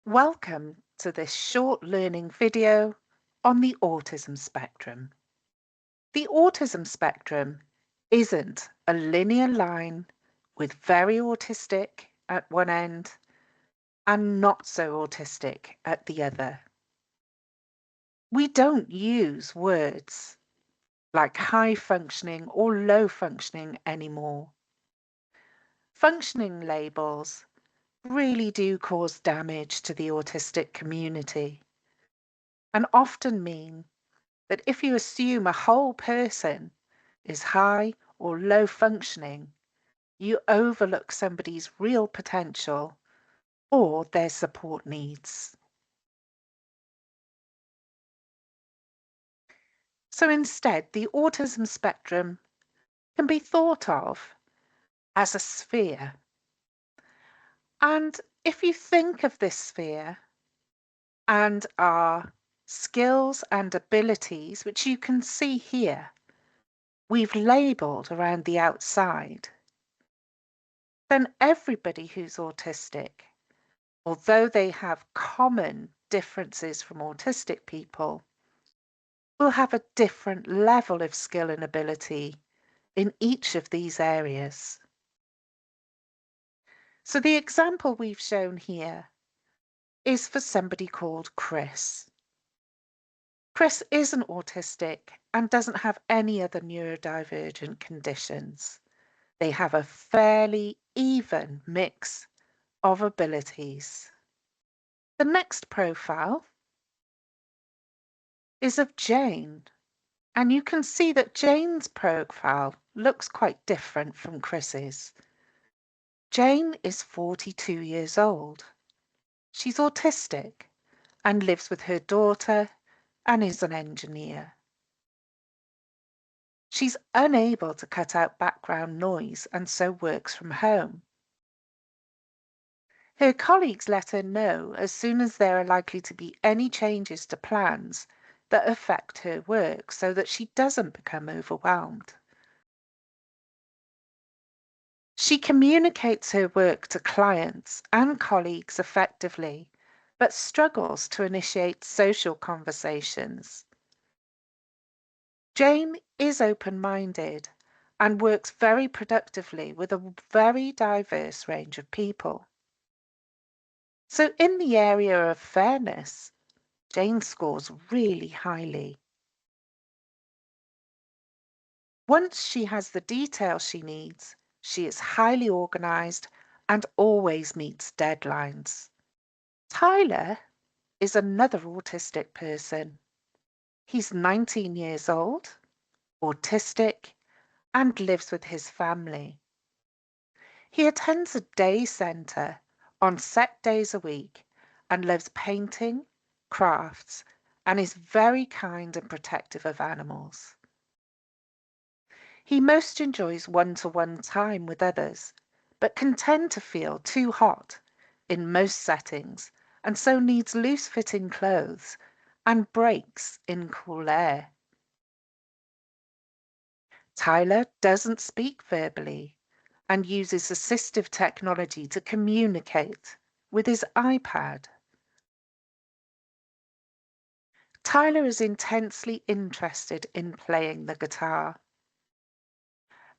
Welcome to this short learning video on the autism spectrum. The autism spectrum isn't a linear line with very autistic at one end and not so autistic at the other. We don't use words like high functioning or low functioning anymore. Functioning labels really do cause damage to the autistic community and often mean that if you assume a whole person is high or low functioning, you overlook somebody's real potential or their support needs. So instead, the autism spectrum can be thought of as a sphere. And if you think of this sphere and our skills and abilities, which you can see here, we've labelled around the outside, then everybody who's autistic, although they have common differences from autistic people, will have a different level of skill and ability in each of these areas. So the example we've shown here is for somebody called Chris. Chris isn't autistic and doesn't have any other neurodivergent conditions. They have a fairly even mix of abilities. The next profile is of Jane, and you can see that Jane's profile looks quite different from Chris's. Jane is 42 years old. She's autistic and lives with her daughter and is an engineer. She's unable to cut out background noise and so works from home. Her colleagues let her know as soon as there are likely to be any changes to plans that affect her work so that she doesn't become overwhelmed. She communicates her work to clients and colleagues effectively, but struggles to initiate social conversations. Jane is open-minded and works very productively with a very diverse range of people. So in the area of fairness, Jane scores really highly. Once she has the detail she needs, she is highly organised and always meets deadlines. Tyler is another autistic person. He's 19 years old, autistic, and lives with his family. He attends a day centre on set days a week and loves painting, crafts, and is very kind and protective of animals. He most enjoys one-to-one time with others, but can tend to feel too hot in most settings and so needs loose-fitting clothes and breaks in cool air. Tyler doesn't speak verbally and uses assistive technology to communicate with his iPad. Tyler is intensely interested in playing the guitar.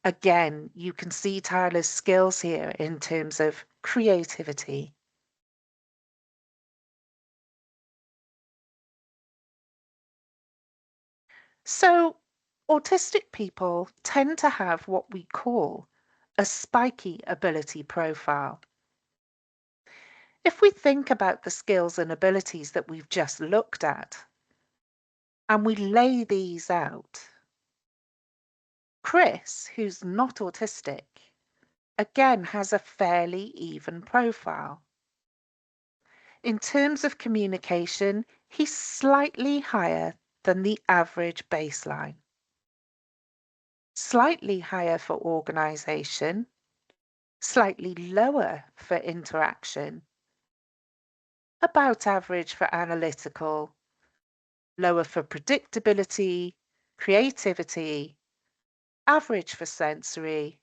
Again, you can see Tyler's skills here in terms of creativity. So, autistic people tend to have what we call a spikey ability profile. If we think about the skills and abilities that we've just looked at, and we lay these out, Chris, who's not autistic, again has a fairly even profile. In terms of communication, he's slightly higher than the average baseline. Slightly higher for organisation, slightly lower for interaction, about average for analytical, lower for predictability, creativity, average for sensory,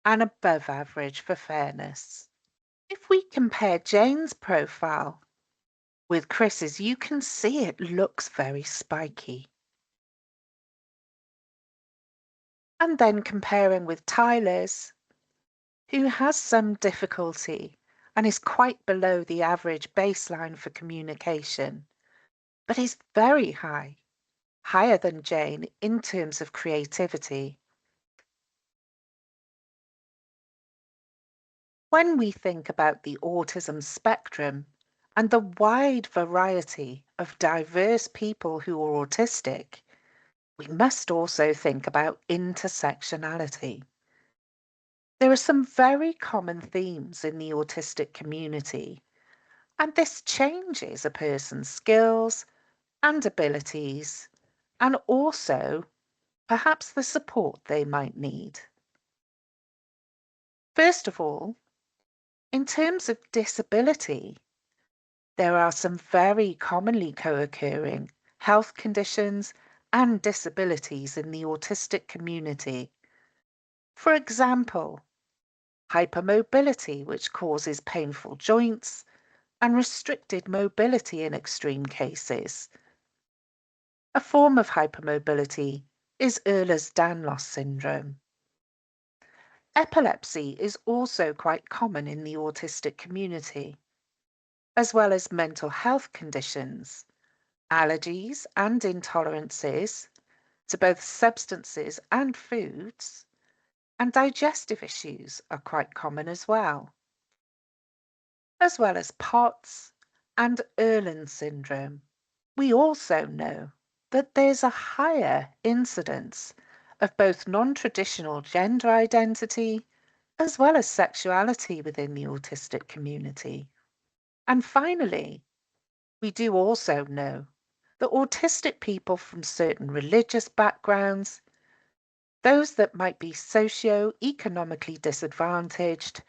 and above average for fairness. If we compare Jane's profile With Chris's, you can see it looks very spiky. And then comparing with Tyler's, who has some difficulty and is quite below the average baseline for communication, but is very high, higher than Jane in terms of creativity. When we think about the autism spectrum and the wide variety of diverse people who are autistic, we must also think about intersectionality. There are some very common themes in the autistic community, and this changes a person's skills and abilities, and also perhaps the support they might need. First of all, in terms of disability, there are some very commonly co-occurring health conditions and disabilities in the autistic community. For example, hypermobility, which causes painful joints, and restricted mobility in extreme cases. A form of hypermobility is Ehlers-Danlos syndrome. Epilepsy is also quite common in the autistic community, as well as mental health conditions, allergies and intolerances to both substances and foods, and digestive issues are quite common as well as POTS and Erlen syndrome. We also know that there's a higher incidence of both non-traditional gender identity as well as sexuality within the autistic community. And finally, we do also know that autistic people from certain religious backgrounds, those that might be socio-economically disadvantaged,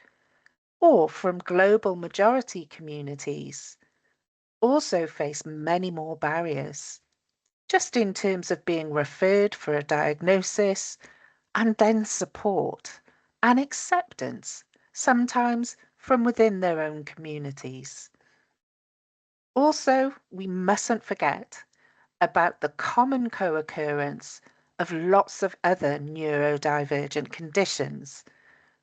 or from global majority communities, also face many more barriers, just in terms of being referred for a diagnosis and then support and acceptance, sometimes from within their own communities. Also, we mustn't forget about the common co-occurrence of lots of other neurodivergent conditions.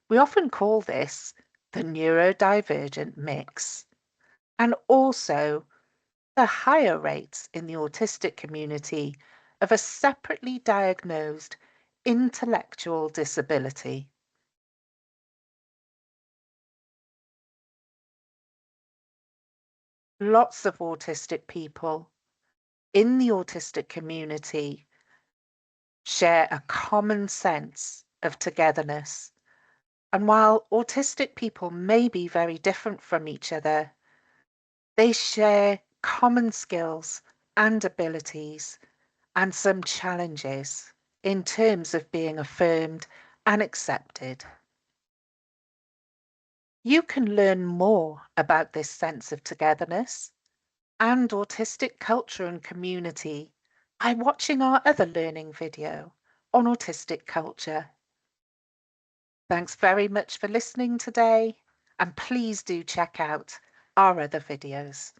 We often call this the neurodivergent mix, and also the higher rates in the autistic community of a separately diagnosed intellectual disability. Lots of autistic people in the autistic community share a common sense of togetherness. And while autistic people may be very different from each other, they share common skills and abilities and some challenges in terms of being affirmed and accepted. You can learn more about this sense of togetherness and autistic culture and community by watching our other learning video on autistic culture. Thanks very much for listening today, and please do check out our other videos.